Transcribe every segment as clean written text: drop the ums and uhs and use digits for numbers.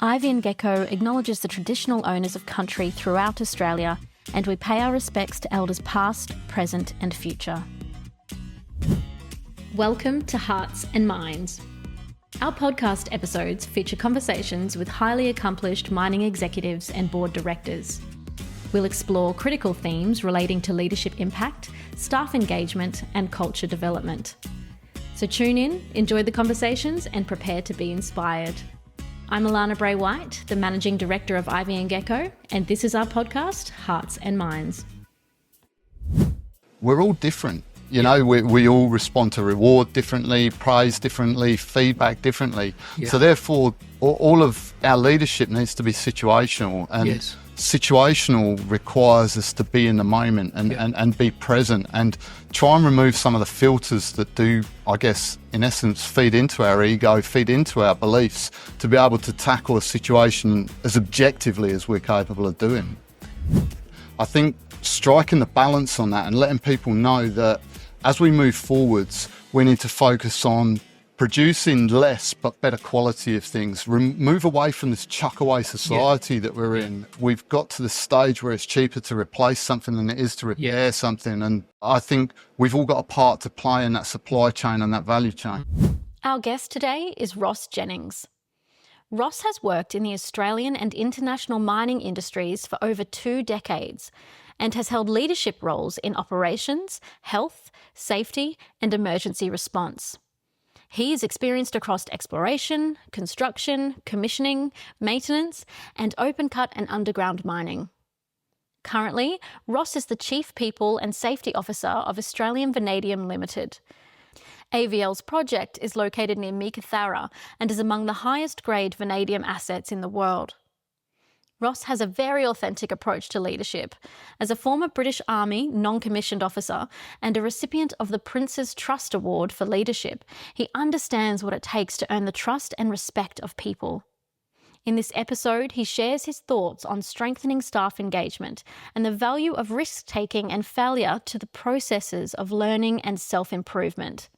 Iron Gecko acknowledges the traditional owners of country throughout Australia, and we pay our respects to elders past, present and future. Welcome to Hearts and Minds. Our podcast episodes feature conversations with highly accomplished mining executives and board directors. We'll explore critical themes relating to leadership impact, staff engagement and culture development. So tune in, enjoy the conversations and prepare to be inspired. I'm Alana Bray-White, the Managing Director of Iron Gecko, and this is our podcast, Hearts and Minds. We're all different. You know, we all respond to reward differently, praise differently, feedback differently. Yeah. So therefore, all of our leadership needs to be situational. And situational requires us to be in the moment and be present and try and remove some of the filters that do, I guess, in essence, feed into our ego, feed into our beliefs to be able to tackle a situation as objectively as we're capable of doing. I think striking the balance on that and letting people know that as we move forwards, we need to focus on producing less but better quality of things. Move away from this chuck-away society that we're in. We've got to the stage where it's cheaper to replace something than it is to repair something. And I think we've all got a part to play in that supply chain and that value chain. Our guest today is Ross Jennings. Ross has worked in the Australian and international mining industries for over 2 decades and has held leadership roles in operations, health, safety and emergency response. He is experienced across exploration, construction, commissioning, maintenance, and open cut and underground mining. Currently, Ross is the Chief People and Safety Officer of Australian Vanadium Limited. AVL's project is located near Meekatharra and is among the highest grade vanadium assets in the world. Ross has a very authentic approach to leadership. As a former British Army non-commissioned officer and a recipient of the Prince's Trust Award for leadership, he understands what it takes to earn the trust and respect of people. In this episode, he shares his thoughts on strengthening staff engagement and the value of risk-taking and failure to the processes of learning and self-improvement.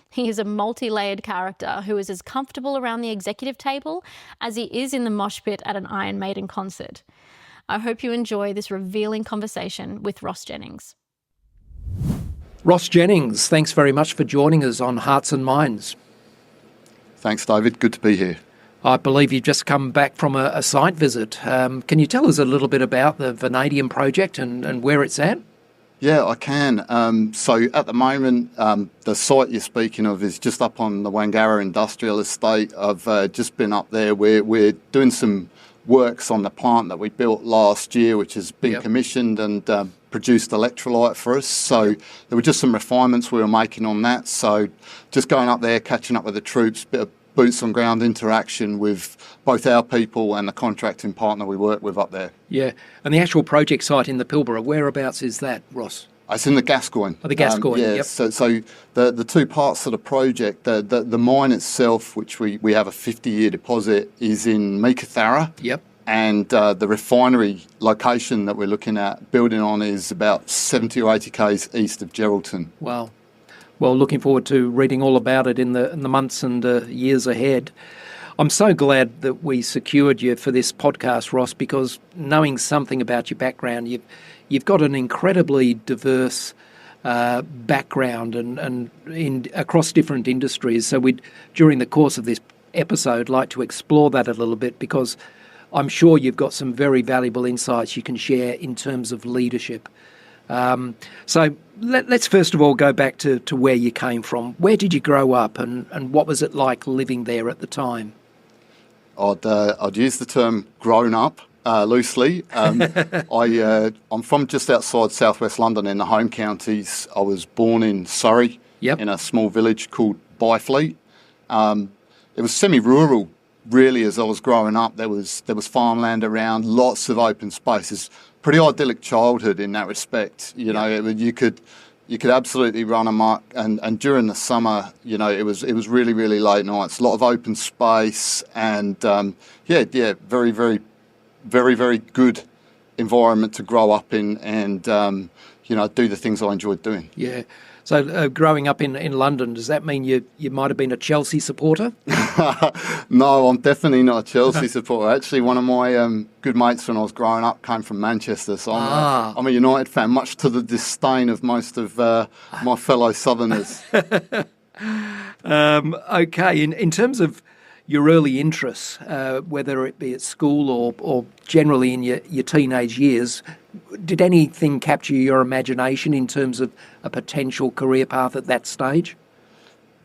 He is a multi-layered character who is as comfortable around the executive table as he is in the moshpit at an Iron Maiden concert. I hope you enjoy this revealing conversation with Ross Jennings. Ross Jennings, thanks very much for joining us on Hearts and Minds. Thanks, David. Good to be here. I believe you've just come back from a site visit. Can you tell us a little bit about the Vanadium project and where it's at? Yeah, I can. So at the moment, the site you're speaking of is just up on the Wangara Industrial Estate. I've just been up there. We're doing some works on the plant that we built last year, which has been commissioned and produced electrolyte for us. So there were just some refinements we were making on that. So just going up there, catching up with the troops, bit of boots on ground interaction with both our people and the contracting partner we work with up there. Yeah, and the actual project site in the Pilbara, whereabouts is that, Ross? It's in the Gascoyne. Oh, the Gascoyne, yeah. So the two parts of the project, the mine itself, which we have a 50-year deposit, is in Meekatharra. Yep. And the refinery location that we're looking at building on is about 70 or 80 k's east of Geraldton. Wow. Well, looking forward to reading all about it in the months and years ahead. I'm so glad that we secured you for this podcast, Ross, because knowing something about your background, you've got an incredibly diverse background and across different industries. So we'd, during the course of this episode, like to explore that a little bit because I'm sure you've got some very valuable insights you can share in terms of leadership. So let's first of all go back to where you came from. Where did you grow up and what was it like living there at the time? I'd use the term grown up loosely. I'm from just outside southwest London in the home counties. I was born in Surrey in a small village called Byfleet. It was semi-rural really as I was growing up. There was farmland around, lots of open spaces. Pretty idyllic childhood in that respect. You know, you could absolutely run amok, and during the summer, you know, it was really, really late nights, a lot of open space, and very, very, very, very good environment to grow up in, and do the things I enjoyed doing. Yeah. So growing up in London, does that mean you might have been a Chelsea supporter? No, I'm definitely not a Chelsea supporter. Actually, one of my good mates when I was growing up came from Manchester, so I'm a United fan, much to the disdain of most of my fellow Southerners. Okay, in terms of your early interests, whether it be at school or generally in your teenage years, did anything capture your imagination in terms of a potential career path at that stage?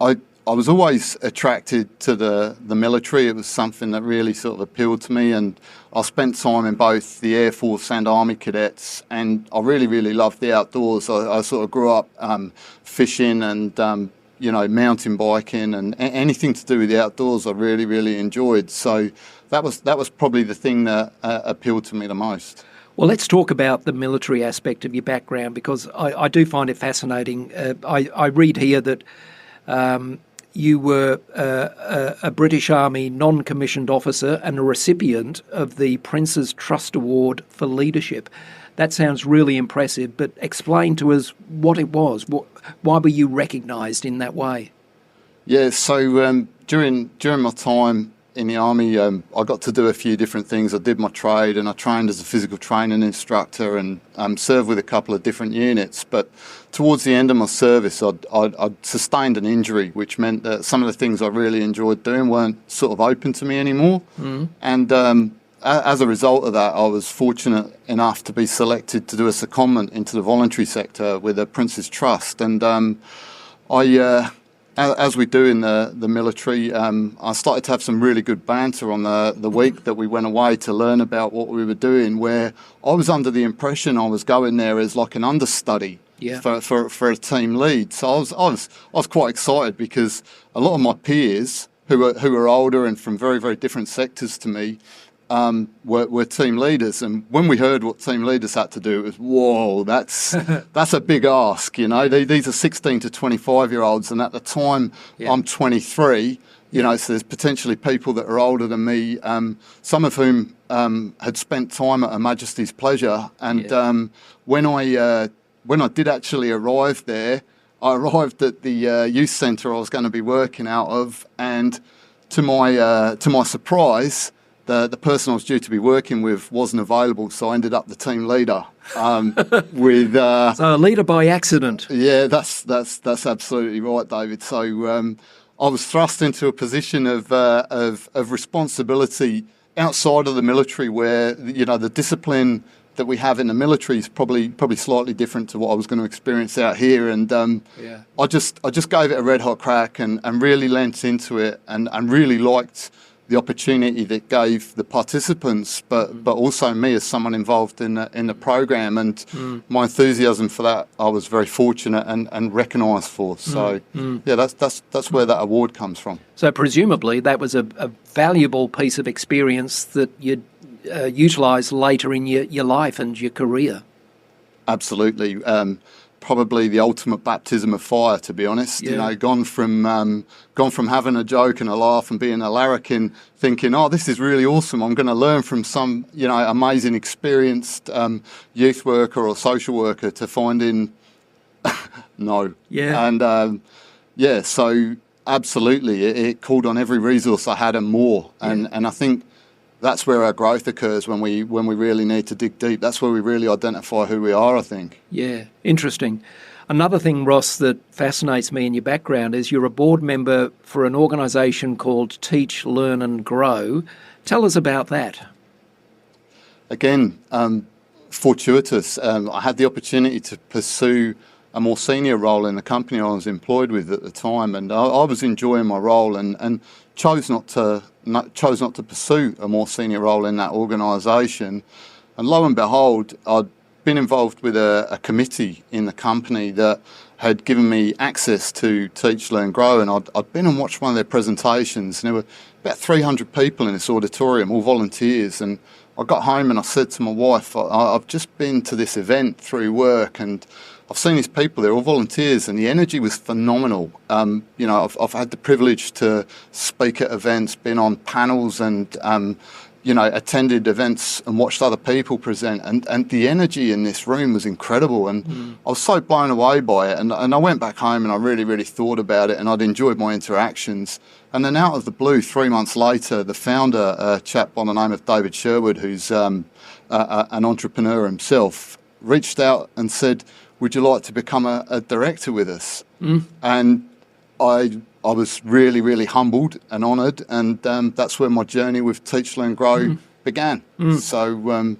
I was always attracted to the military. It was something that really sort of appealed to me, and I spent time in both the Air Force and Army cadets, and I really, really loved the outdoors. I sort of grew up fishing and mountain biking, and anything to do with the outdoors I really, really enjoyed. So that was probably the thing that appealed to me the most. Well, let's talk about the military aspect of your background, because I do find it fascinating. I read here that you were a British Army non-commissioned officer and a recipient of the Prince's Trust Award for Leadership. That sounds really impressive, but explain to us what it was. Why were you recognised in that way? Yeah, so during my time in the Army, I got to do a few different things. I did my trade and I trained as a physical training instructor and served with a couple of different units. But towards the end of my service, I'd sustained an injury, which meant that some of the things I really enjoyed doing weren't sort of open to me anymore. Mm. And as a result of that, I was fortunate enough to be selected to do a secondment into the voluntary sector with the Prince's Trust. And as we do in the military, I started to have some really good banter on the week that we went away to learn about what we were doing, where I was under the impression I was going there as like an understudy for a team lead. So I was quite excited, because a lot of my peers who were older and from very, very different sectors to me were team leaders, and when we heard what team leaders had to do, it was, whoa, that's a big ask. These are 16 to 25-year-olds, and at the time I'm 23. So there's potentially people that are older than me, some of whom had spent time at Her Majesty's pleasure. And when I did actually arrive there, I arrived at the youth centre I was going to be working out of, and to my surprise, the person I was due to be working with wasn't available, so I ended up the team leader. So a leader by accident. Yeah, that's absolutely right, David. So I was thrust into a position of responsibility outside of the military, where the discipline that we have in the military is probably slightly different to what I was going to experience out here. And I just gave it a red hot crack and really lent into it and really liked the opportunity that gave the participants, but also me as someone involved in the program, and my enthusiasm for that I was very fortunate and recognised for. So that's where that award comes from. So presumably that was a valuable piece of experience that you'd utilise later in your life and your career. Absolutely. Probably the ultimate baptism of fire, to be honest. Gone from having a joke and a laugh and being a larrikin, thinking, oh, this is really awesome, I'm going to learn from some amazing experienced youth worker or social worker, to finding no. And so absolutely it called on every resource I had and more. And I think that's where our growth occurs, when we really need to dig deep. That's where we really identify who we are, I think. Yeah, interesting. Another thing, Ross, that fascinates me in your background is you're a board member for an organisation called Teach, Learn and Grow. Tell us about that. Again, fortuitous. I had the opportunity to pursue a more senior role in the company I was employed with at the time, and I was enjoying my role and chose not to pursue a more senior role in that organisation. And lo and behold, I'd been involved with a committee in the company that had given me access to Teach, Learn, Grow, and I'd been and watched one of their presentations, and there were about 300 people in this auditorium, all volunteers. And I got home and I said to my wife, I've just been to this event through work, and I've seen these people, they're all volunteers, and the energy was phenomenal. I've had the privilege to speak at events, been on panels, and attended events and watched other people present, and the energy in this room was incredible, and I was so blown away by it, and I went back home and I really, really thought about it, and I'd enjoyed my interactions. And then out of the blue, 3 months later, the founder, a chap by the name of David Sherwood, who's an entrepreneur himself, reached out and said, would you like to become a director with us? And I was really, really humbled and honoured, and that's where my journey with Teach, Learn, Grow began. So,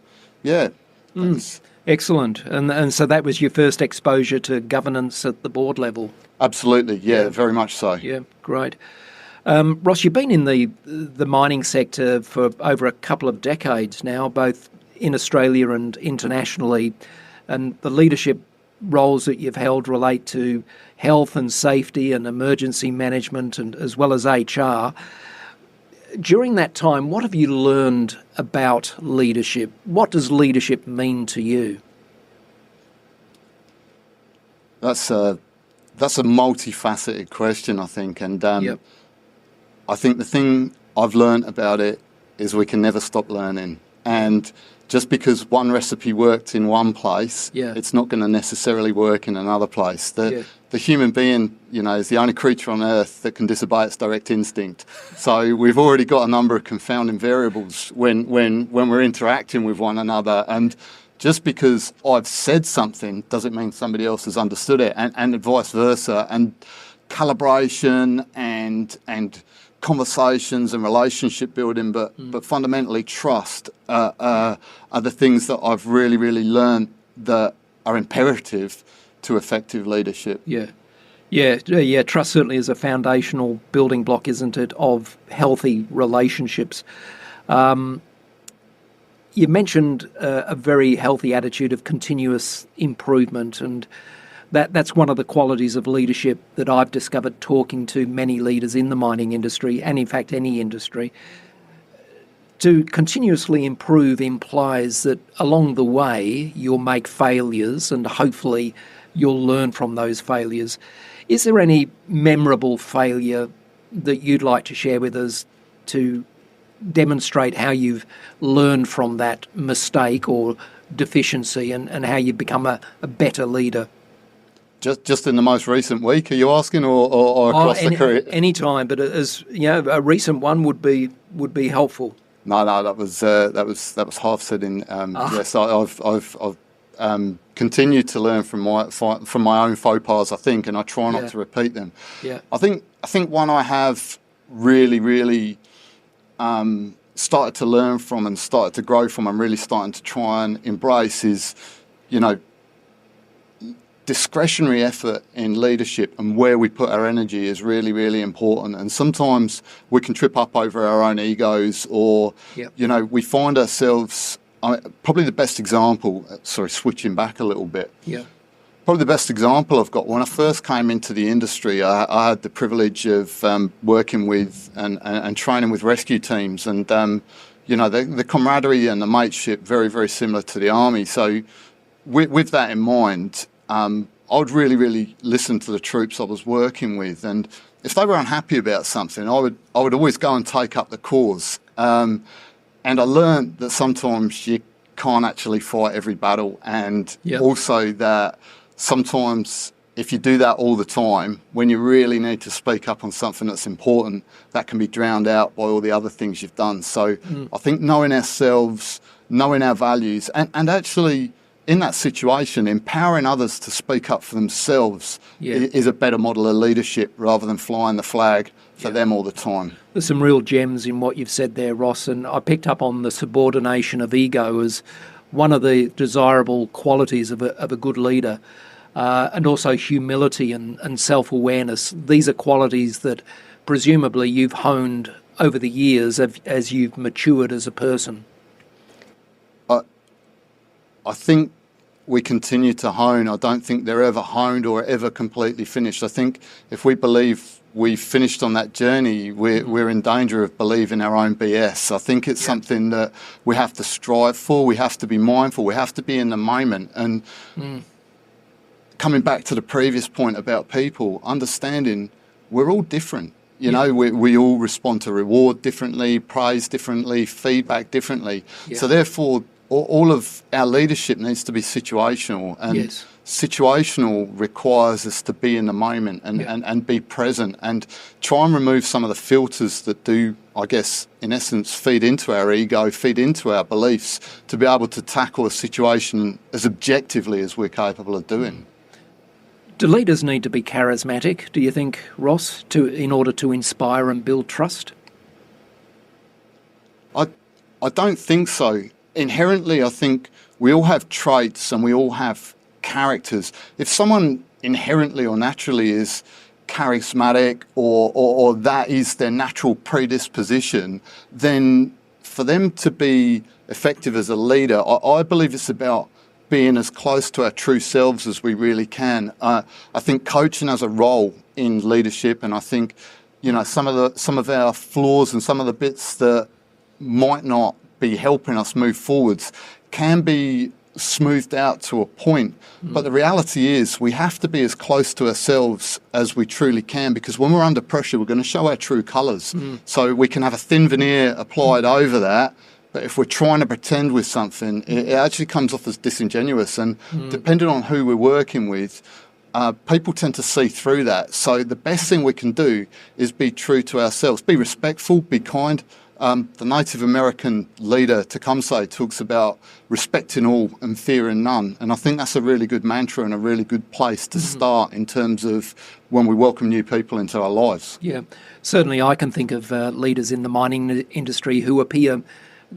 Excellent. And so that was your first exposure to governance at the board level? Absolutely, yeah, very much so. Yeah, great. Ross, you've been in the mining sector for over a couple of decades now, both in Australia and internationally, and the leadership roles that you've held relate to health and safety and emergency management, and as well as HR. During that time, what have you learned about leadership? What does leadership mean to you? That's a multifaceted question, I think, and I think the thing I've learned about it is we can never stop learning. And just because one recipe worked in one place, it's not going to necessarily work in another place. The human being, is the only creature on earth that can disobey its direct instinct. So we've already got a number of confounding variables when we're interacting with one another. And just because I've said something doesn't mean somebody else has understood it, and vice versa. And calibration and conversations and relationship building, but fundamentally trust are the things that I've really, really learned that are imperative to effective leadership. Yeah. Trust certainly is a foundational building block, isn't it, of healthy relationships. You mentioned a very healthy attitude of continuous improvement, and that's one of the qualities of leadership that I've discovered talking to many leaders in the mining industry, and in fact any industry. To continuously improve implies that along the way you'll make failures, and hopefully you'll learn from those failures. Is there any memorable failure that you'd like to share with us to demonstrate how you've learned from that mistake or deficiency, and how you've become a better leader? Just in the most recent week, are you asking, or across the career? Any time, but as a recent one would be helpful. No, that was half said in. Yes, I've continued to learn from my own faux pas, I think, and I try not to repeat them. Yeah. I think one I have really started to learn from and started to grow from, and really starting to try and embrace is, discretionary effort in leadership, and where we put our energy is really, really important. And sometimes we can trip up over our own egos, or, we find ourselves, probably the best example, switching back a little bit. Yeah. Probably the best example I've got, when I first came into the industry, I had the privilege of working with and training with rescue teams, and, the camaraderie and the mateship, very, very similar to the Army. So with that in mind, I would really, really listen to the troops I was working with, and if they were unhappy about something, I would always go and take up the cause. And I learned that sometimes you can't actually fight every battle, and also that sometimes if you do that all the time, when you really need to speak up on something that's important, that can be drowned out by all the other things you've done. So I think knowing ourselves, knowing our values, and actually, in that situation, empowering others to speak up for themselves is a better model of leadership, rather than flying the flag for them all the time. There's some real gems in what you've said there, Ross, and I picked up on the subordination of ego as one of the desirable qualities of a good leader, and also humility and self-awareness. These are qualities that presumably you've honed over the years as you've matured as a person. I think we continue to hone. I don't think they're ever honed or ever completely finished. I think if we believe we've finished on that journey, we're in danger of believing our own BS. I think it's something that we have to strive for. We have to be mindful. We have to be in the moment. And coming back to the previous point about people, understanding we're all different. You know, we all respond to reward differently, praise differently, feedback differently. Yeah. So therefore, all of our leadership needs to be situational, and situational requires us to be in the moment and be present and try and remove some of the filters that do, I guess, in essence, feed into our ego, feed into our beliefs, to be able to tackle a situation as objectively as we're capable of doing. Do leaders need to be charismatic, do you think, Ross, in order to inspire and build trust? I don't think so. Inherently, I think we all have traits and we all have characters. If someone inherently or naturally is charismatic or that is their natural predisposition, then for them to be effective as a leader, I believe it's about being as close to our true selves as we really can. I think coaching has a role in leadership, and I think, you know, some of our flaws and some of the bits that might not be helping us move forwards can be smoothed out to a point. But the reality is we have to be as close to ourselves as we truly can, because when we're under pressure, we're going to show our true colours. So we can have a thin veneer applied over that, but if we're trying to pretend with something, it actually comes off as disingenuous. And depending on who we're working with, people tend to see through that. So the best thing we can do is be true to ourselves, be respectful, be kind. The Native American leader, Tecumseh, talks about respecting all and fearing none. And I think that's a really good mantra and a really good place to start in terms of when we welcome new people into our lives. Yeah, certainly I can think of leaders in the mining industry who appear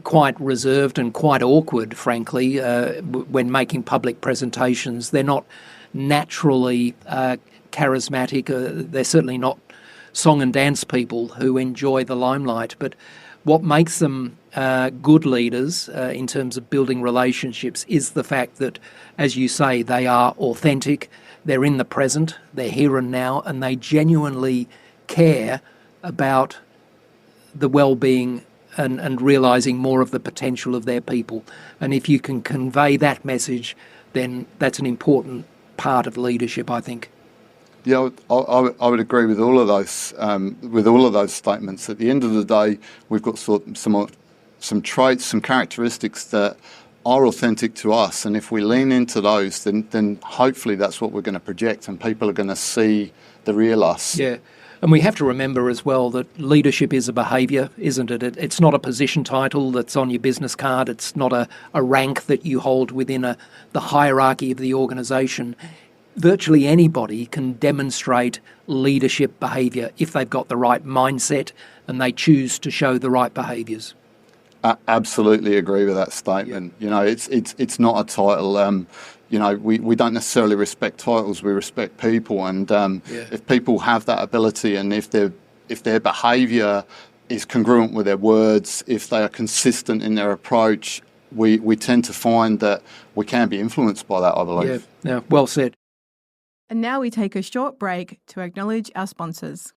quite reserved and quite awkward, frankly, when making public presentations. They're not naturally charismatic. They're certainly not song and dance people who enjoy the limelight. But what makes them good leaders in terms of building relationships is the fact that, as you say, they are authentic, they're in the present, they're here and now, and they genuinely care about the well-being and realising more of the potential of their people. And if you can convey that message, then that's an important part of leadership, I think. Yeah, I would agree with all of those statements. At the end of the day, we've got some traits, some characteristics that are authentic to us, and if we lean into those, then hopefully that's what we're going to project, and people are going to see the real us. Yeah. And we have to remember as well that leadership is a behaviour, isn't it? It's not a position title that's on your business card. It's not a rank that you hold within the hierarchy of the organisation. Virtually anybody can demonstrate leadership behaviour if they've got the right mindset and they choose to show the right behaviours. I absolutely agree with that statement. Yeah. You know, it's not a title. You know, we don't necessarily respect titles, we respect people. And if people have that ability, and if their behaviour is congruent with their words, if they are consistent in their approach, we tend to find that we can be influenced by that, I believe. Yeah, well said. And now we take a short break to acknowledge our sponsors.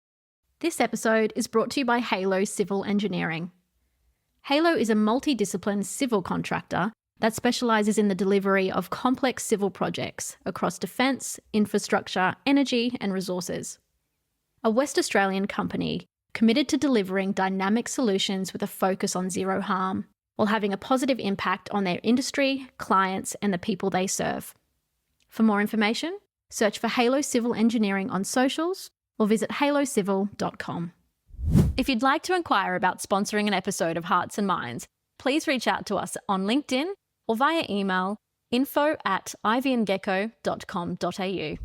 This episode is brought to you by Halo Civil Engineering. Halo is a multidiscipline civil contractor that specialises in the delivery of complex civil projects across defence, infrastructure, energy and resources. A West Australian company committed to delivering dynamic solutions with a focus on zero harm, while having a positive impact on their industry, clients and the people they serve. For more information, search for Halo Civil Engineering on socials or visit halocivil.com. If you'd like to inquire about sponsoring an episode of Hearts and Minds, please reach out to us on LinkedIn or via email info@ivyandgecko.com.au.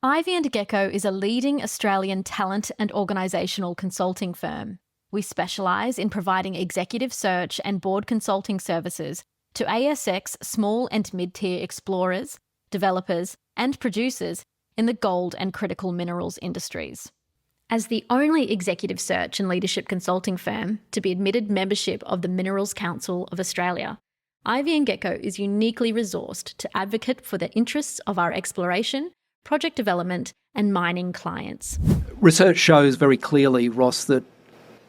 Ivy and Gecko is a leading Australian talent and organisational consulting firm. We specialise in providing executive search and board consulting services to ASX small and mid-tier explorers, developers and producers in the gold and critical minerals industries. As the only executive search and leadership consulting firm to be admitted membership of the Minerals Council of Australia, Ivy and Gecko is uniquely resourced to advocate for the interests of our exploration, project development and mining clients. Research shows very clearly, Ross, that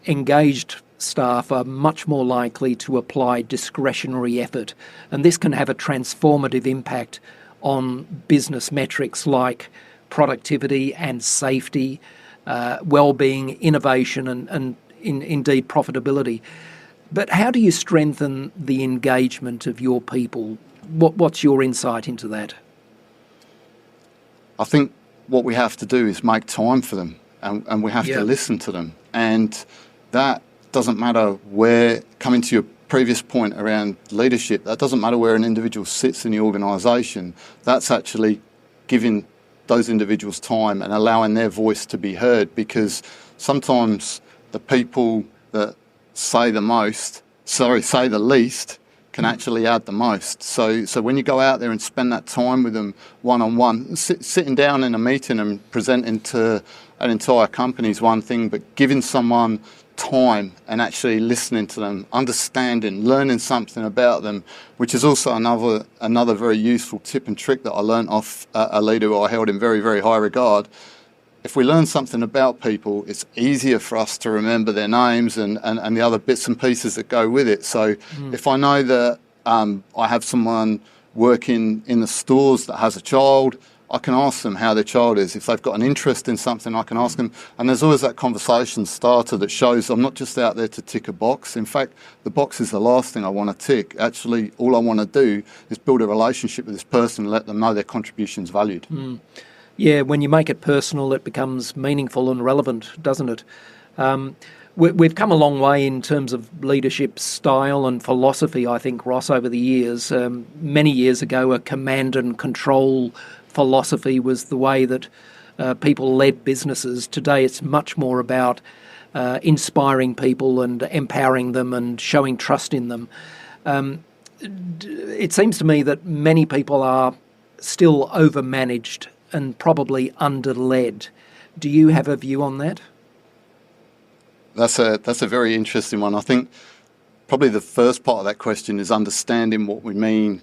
engaged staff are much more likely to apply discretionary effort, and this can have a transformative impact on business metrics like productivity and safety, well-being, innovation, and indeed profitability. But how do you strengthen the engagement of your people? What's your insight into that? I think what we have to do is make time for them, and we have to listen to them. And that doesn't matter where, coming to your previous point around leadership, that doesn't matter where an individual sits in the organisation. That's actually giving those individuals time and allowing their voice to be heard, because sometimes the people that say the least can actually add the most. So when you go out there and spend that time with them one-on-one, sitting down in a meeting and presenting to an entire company is one thing, but giving someone time and actually listening to them, understanding, learning something about them, which is also another very useful tip and trick that I learned off a leader who I held in very, very high regard. If we learn something about people, it's easier for us to remember their names and the other bits and pieces that go with it. So if I know that I have someone working in the stores that has a child, I can ask them how their child is. If they've got an interest in something, I can ask them. And there's always that conversation starter that shows I'm not just out there to tick a box. In fact, the box is the last thing I want to tick. Actually, all I want to do is build a relationship with this person and let them know their contribution's valued. Yeah, when you make it personal, it becomes meaningful and relevant, doesn't it? We've come a long way in terms of leadership style and philosophy, I think, Ross, over the years. Many years ago, a command and control philosophy was the way that people led businesses. Today, it's much more about inspiring people and empowering them and showing trust in them. It seems to me that many people are still overmanaged and probably under-led. Do you have a view on that? That's a very interesting one. I think probably the first part of that question is understanding what we mean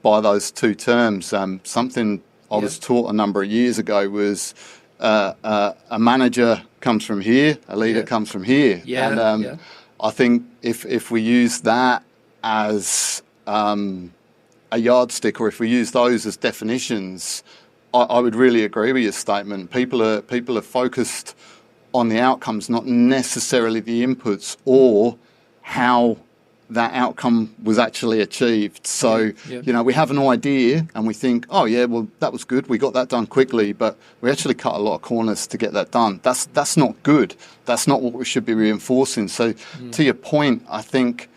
by those two terms. Something I was taught a number of years ago was a manager comes from here, a leader comes from here. I think if we use that as a yardstick, or if we use those as definitions, I would really agree with your statement. People are focused on the outcomes, not necessarily the inputs or how that outcome was actually achieved. So, we have an idea and we think, oh yeah, well, that was good. We got that done quickly, but we actually cut a lot of corners to get that done. That's not good. That's not what we should be reinforcing. So to your point, I think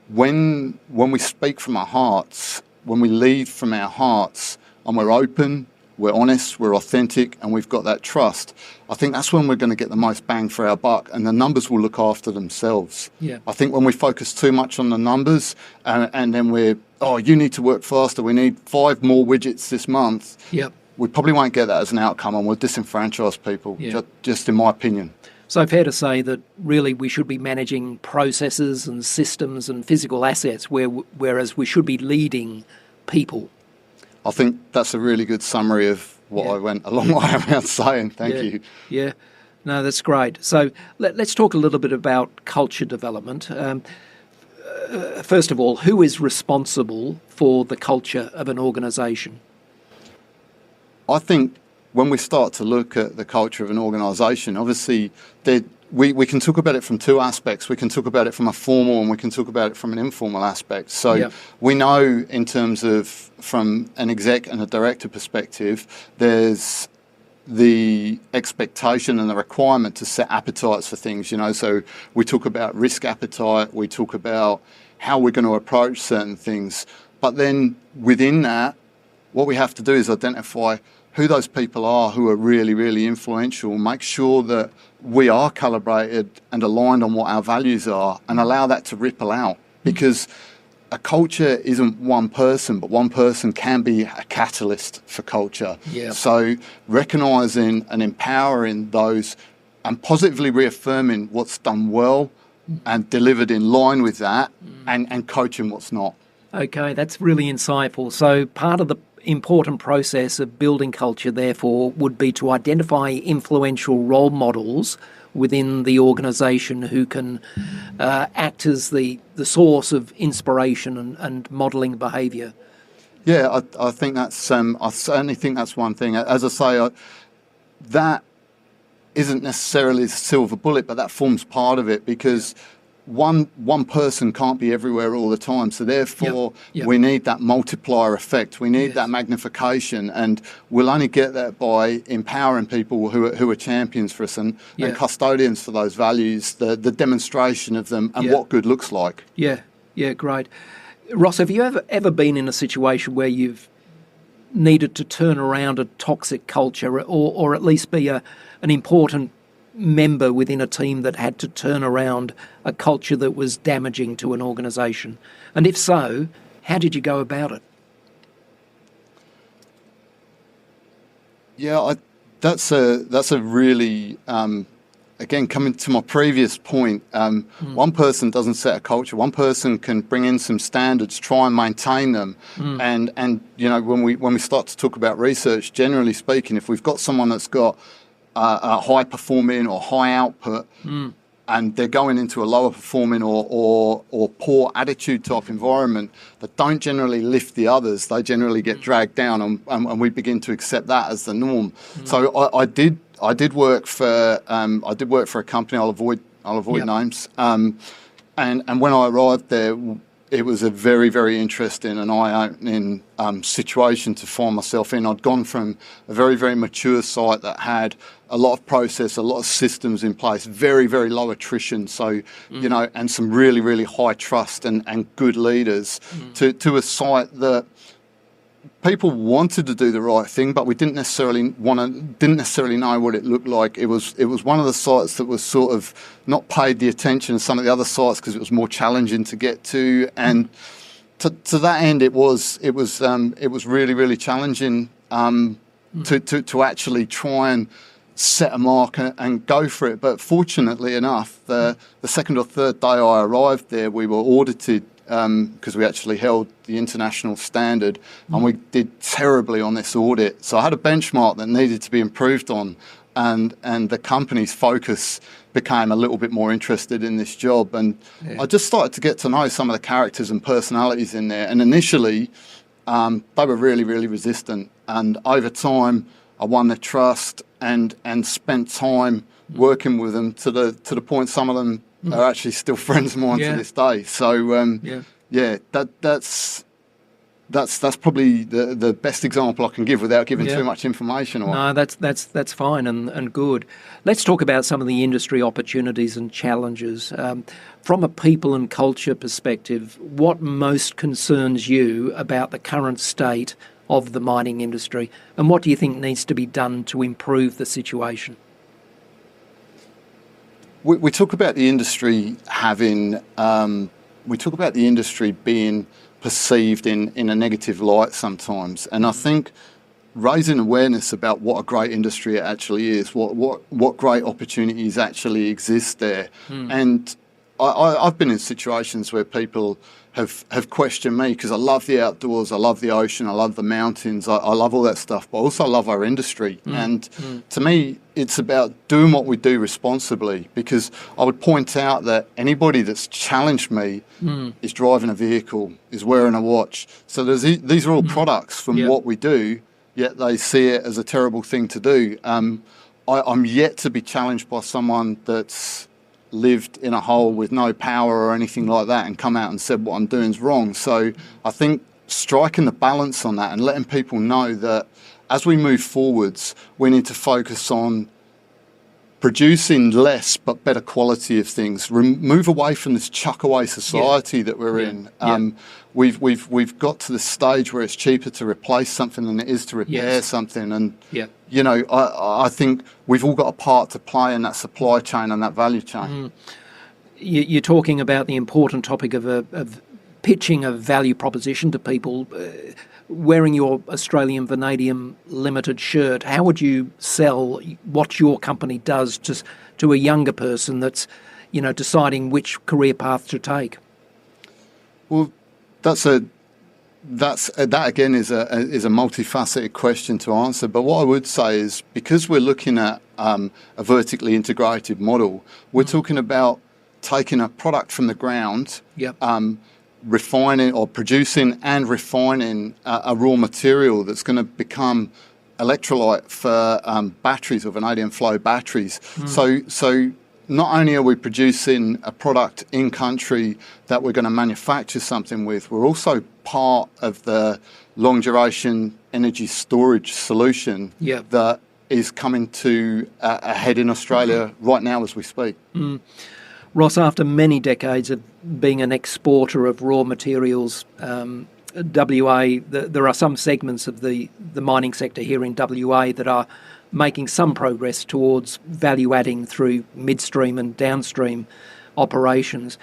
when we speak from our hearts, when we lead from our hearts and we're open, we're honest, we're authentic, and we've got that trust, I think that's when we're going to get the most bang for our buck, and the numbers will look after themselves. I think when we focus too much on the numbers and then you need to work faster, we need 5 more widgets this month, we probably won't get that as an outcome, and we'll disenfranchise people, just in my opinion. So fair to say that really we should be managing processes and systems and physical assets, whereas we should be leading people. I think that's a really good summary of what I went a long way around saying. Thank you. Yeah, no, that's great. So let's talk a little bit about culture development. First of all, who is responsible for the culture of an organisation? I think when we start to look at the culture of an organisation, obviously we can talk about it from two aspects. We can talk about it from a formal and we can talk about it from an informal aspect. So we know in terms of from an exec and a director perspective, there's the expectation and the requirement to set appetites for things, So we talk about risk appetite, we talk about how we're going to approach certain things. But then within that, what we have to do is identify who those people are who are really, really influential, make sure that we are calibrated and aligned on what our values are and allow that to ripple out. Because a culture isn't one person, but one person can be a catalyst for culture. So recognising and empowering those and positively reaffirming what's done well and delivered in line with that and coaching what's not. Okay, that's really insightful. So part of the important process of building culture, therefore, would be to identify influential role models within the organisation who can act as the source of inspiration and modelling behaviour. Yeah, I think that's. I certainly think that's one thing. As I say, that isn't necessarily a silver bullet, but that forms part of it, because one person can't be everywhere all the time. So therefore, we need that multiplier effect. We need that magnification, and we'll only get that by empowering people who are champions for us and custodians for those values, the demonstration of them, and what good looks like. Yeah, great. Ross, have you ever been in a situation where you've needed to turn around a toxic culture, or at least be an important member within a team that had to turn around a culture that was damaging to an organisation? And if so, how did you go about it? Yeah, that's a really again, coming to my previous point, one person doesn't set a culture. One person can bring in some standards, try and maintain them, and when we start to talk about research, generally speaking, if we've got someone that's got a high performing or high output, and they're going into a lower performing or poor attitude type environment that don't generally lift the others, they generally get dragged down, and we begin to accept that as the norm. So I did work for a company. I'll avoid names. And when I arrived there, it was a very, very interesting and eye-opening situation to find myself in. I'd gone from a very, very mature site that had a lot of process, a lot of systems in place, very, very low attrition, so and some really, really high trust and good leaders, to a site that people wanted to do the right thing, but we didn't necessarily know what it looked like. It was one of the sites that was sort of not paid the attention as some of the other sites because it was more challenging to get to, and to that end, it was really, really challenging to actually try and set a mark and go for it. But fortunately enough, the second or third day I arrived there, we were audited, because we actually held the international standard, and we did terribly on this audit. So I had a benchmark that needed to be improved on, and the company's focus became a little bit more interested in this job. And I just started to get to know some of the characters and personalities in there. And initially, they were really, really resistant. And over time, I won their trust and spent time working with them to the point some of them are actually still friends of mine to this day. So that's probably the best example I can give without giving too much information away. No, that's fine and good. Let's talk about some of the industry opportunities and challenges. From a people and culture perspective, what most concerns you about the current state of the mining industry, and what do you think needs to be done to improve the situation? We talk about the industry being perceived in a negative light sometimes, and I think raising awareness about what a great industry it actually is, what great opportunities actually exist there, and I've been in situations where people have questioned me because I love the outdoors, I love the ocean, I love the mountains, I love all that stuff, but also I love our industry. And to me, it's about doing what we do responsibly, because I would point out that anybody that's challenged me is driving a vehicle, is wearing a watch. So these are all products from what we do, yet they see it as a terrible thing to do. I'm yet to be challenged by someone that's lived in a hole with no power or anything like that and come out and said what I'm doing is wrong. So I think striking the balance on that and letting people know that as we move forwards, we need to focus on producing less but better quality of things. Move away from this chuck away society that we're in. We've got to the stage where it's cheaper to replace something than it is to repair something. And I think we've all got a part to play in that supply chain and that value chain. You're talking about the important topic of pitching a value proposition to people. Wearing your Australian Vanadium Limited shirt, how would you sell what your company does to a younger person that's, deciding which career path to take? Well, that again is a multifaceted question to answer. But what I would say is, because we're looking at a vertically integrated model, we're talking about taking a product from the ground, refining or producing and refining a raw material that's going to become electrolyte for batteries or vanadium flow batteries. So not only are we producing a product in country that we're going to manufacture something with, we're also part of the long duration energy storage solution that is coming to a head in Australia right now as we speak. Ross, after many decades of being an exporter of raw materials, WA, there are some segments of the mining sector here in WA that are making some progress towards value adding through midstream and downstream operations.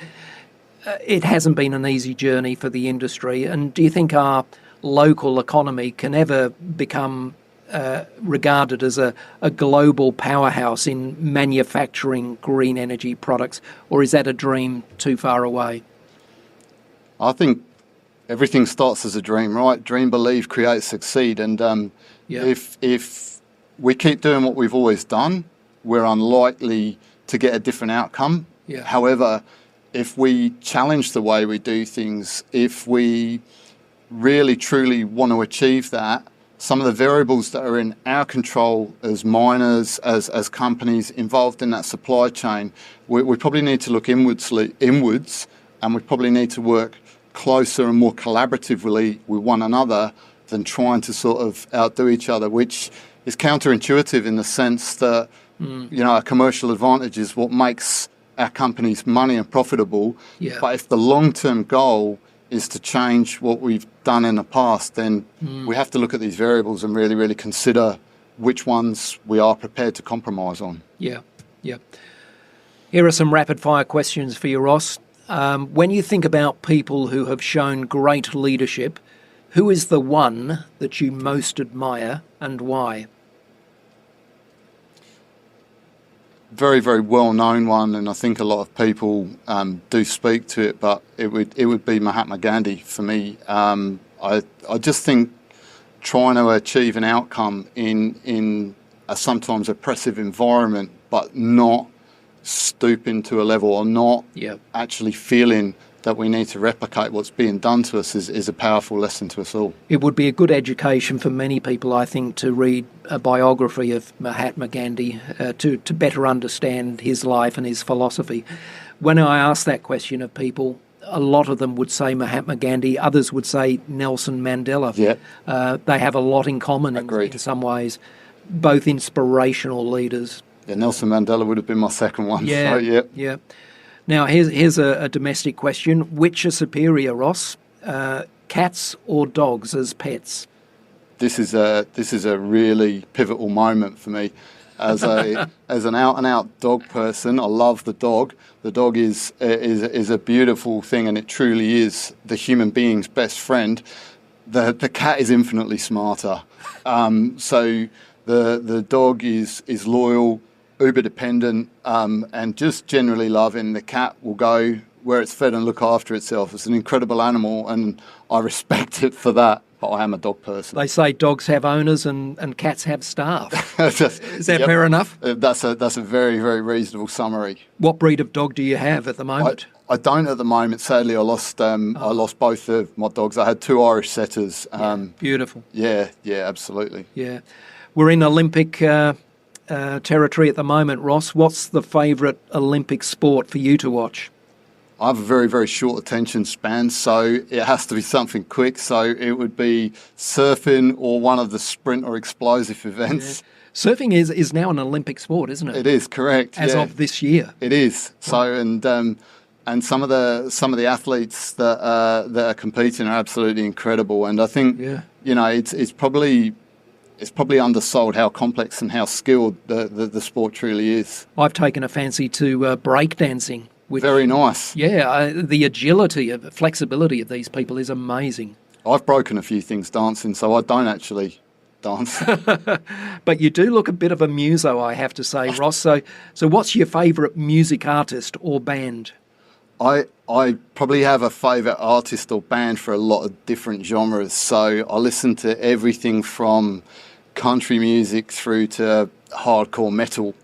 It hasn't been an easy journey for the industry. And do you think our local economy can ever become regarded as a global powerhouse in manufacturing green energy products, or is that a dream too far away? I think everything starts as a dream, right? Dream, believe, create, succeed. And if we keep doing what we've always done, we're unlikely to get a different outcome. However, if we challenge the way we do things, if we really truly want to achieve that, some of the variables that are in our control as miners, as companies involved in that supply chain, we probably need to look inwards, and we probably need to work closer and more collaboratively with one another than trying to sort of outdo each other, which is counterintuitive in the sense that, a commercial advantage is what makes our companies money and profitable. But if the long-term goal is to change what we've done in the past, then we have to look at these variables and really, really consider which ones we are prepared to compromise on. Here are some rapid-fire questions for you, Ross. When you think about people who have shown great leadership, who is the one that you most admire and why? Very, very well-known one, and I think a lot of people do speak to it, but it would be Mahatma Gandhi for me. I just think trying to achieve an outcome in a sometimes oppressive environment, but not stooping to a level or not actually feeling that we need to replicate what's being done to us is a powerful lesson to us all. It would be a good education for many people, I think, to read a biography of Mahatma Gandhi to better understand his life and his philosophy. When I ask that question of people, a lot of them would say Mahatma Gandhi, others would say Nelson Mandela. They have a lot in common in some ways, both inspirational leaders. Nelson Mandela would have been my second one. Now, here's a domestic question. Which are superior, Ross? Cats or dogs as pets? This is a really pivotal moment for me. As an out-and-out dog person, I love the dog. The dog is a beautiful thing, and it truly is the human being's best friend. The cat is infinitely smarter. So the dog is loyal, uber dependent, and just generally loving. The cat will go where it's fed and look after itself. It's an incredible animal, and I respect it for that. But I am a dog person. They say dogs have owners and cats have staff. Is that fair enough? That's a very, very reasonable summary. What breed of dog do you have at the moment? I don't at the moment. Sadly, I lost both of my dogs. I had two Irish setters. Beautiful. Yeah, absolutely. Yeah. We're in Olympic territory at the moment, Ross. What's the favourite Olympic sport for you to watch? I have a very, very short attention span, so it has to be something quick. So it would be surfing or one of the sprint or explosive events. Yeah. Surfing is now an Olympic sport, isn't it? It is, correct. As of this year. It is. So and some of the athletes that are competing are absolutely incredible. And I think it's probably undersold how complex and how skilled the sport truly is. I've taken a fancy to breakdancing. Very nice. Yeah, the agility, flexibility of these people is amazing. I've broken a few things dancing, so I don't actually dance. But you do look a bit of a muso, I have to say, Ross. So what's your favourite music artist or band? I probably have a favourite artist or band for a lot of different genres. So I listen to everything from country music through to hardcore metal,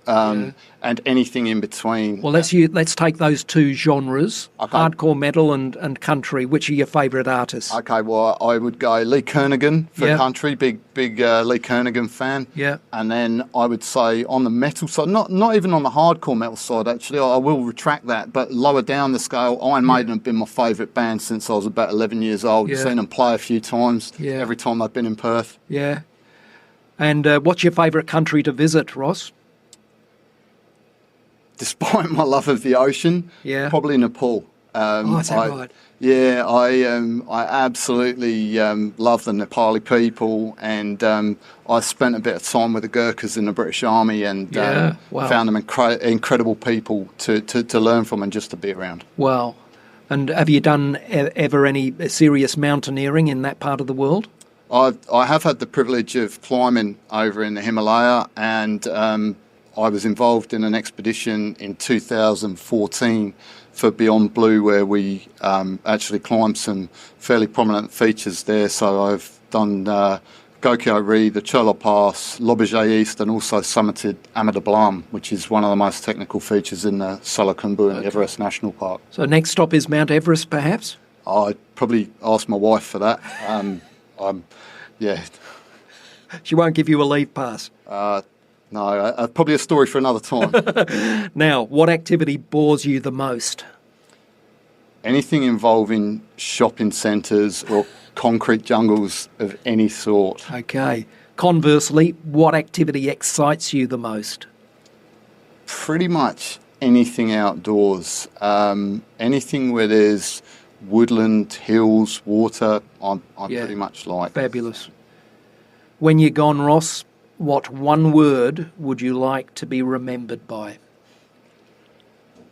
and anything in between. Well, let's take those two genres, hardcore metal and country. Which are your favourite artists? Okay, well, I would go Lee Kernaghan for country, big Lee Kernaghan fan. Yeah. And then I would say on the metal side, not even on the hardcore metal side, actually, I will retract that, but lower down the scale, Iron Maiden have been my favourite band since I was about 11 years old. Seen them play a few times, every time they've been in Perth. Yeah. And what's your favourite country to visit, Ross? Despite my love of the ocean, probably Nepal. Is that right? Yeah, I absolutely love the Nepali people, and I spent a bit of time with the Gurkhas in the British Army, and found them incredible people to learn from and just to be around. Wow. And have you done ever any serious mountaineering in that part of the world? I have had the privilege of climbing over in the Himalaya, and I was involved in an expedition in 2014 for Beyond Blue, where we actually climbed some fairly prominent features there. So I've done Gokyo Ri, the Cholo Pass, L'Auberge East, and also summited Amadou Blam, which is one of the most technical features in the Solo-Khumbu and Everest National Park. So next stop is Mount Everest, perhaps? I'd probably ask my wife for that. She won't give you a leave pass. No, probably a story for another time. Now, what activity bores you the most? Anything involving shopping centres or concrete jungles of any sort. Okay. Conversely, what activity excites you the most? Pretty much anything outdoors. Anything where there's woodland, hills, water, I'm pretty much like. Fabulous. When you're gone, Ross, what one word would you like to be remembered by?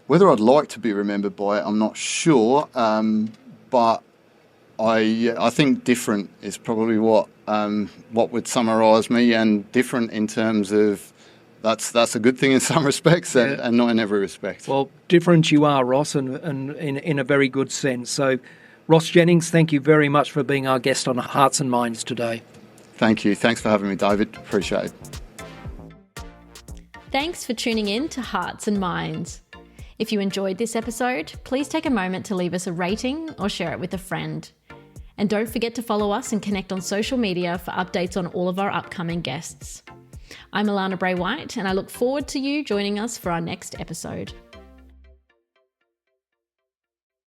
Whether I'd like to be remembered by it, I'm not sure, but I think different is probably what would summarise me, and different in terms of that's a good thing in some respects and not in every respect. Well, different you are, Ross, and in a very good sense. So, Ross Jennings, thank you very much for being our guest on Hearts and Minds today. Thank you. Thanks for having me, David. Appreciate it. Thanks for tuning in to Hearts and Minds. If you enjoyed this episode, please take a moment to leave us a rating or share it with a friend. And don't forget to follow us and connect on social media for updates on all of our upcoming guests. I'm Alana Bray-White, and I look forward to you joining us for our next episode.